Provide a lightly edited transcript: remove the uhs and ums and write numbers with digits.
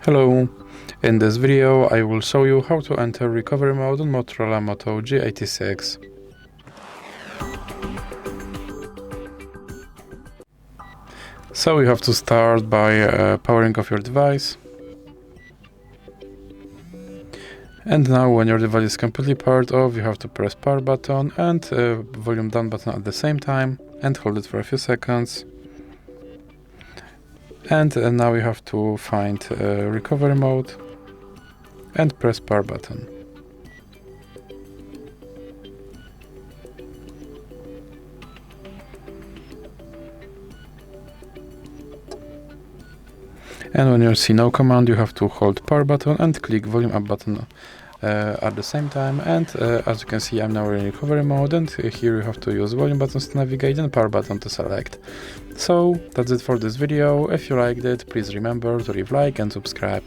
Hello, in this video I will show you how to enter recovery mode on Motorola Moto G86. So you have to start by powering off your device. And now when your device is completely powered off, you have to press power button and volume down button at the same time and hold it for a few seconds. And now you have to find recovery mode and press power button. And when you see no command, you have to hold power button and click volume up button at the same time. And as you can see, I'm now in recovery mode, and here you have to use volume buttons to navigate and power button to select. So that's it for this video. If you liked it, please remember to leave like and subscribe.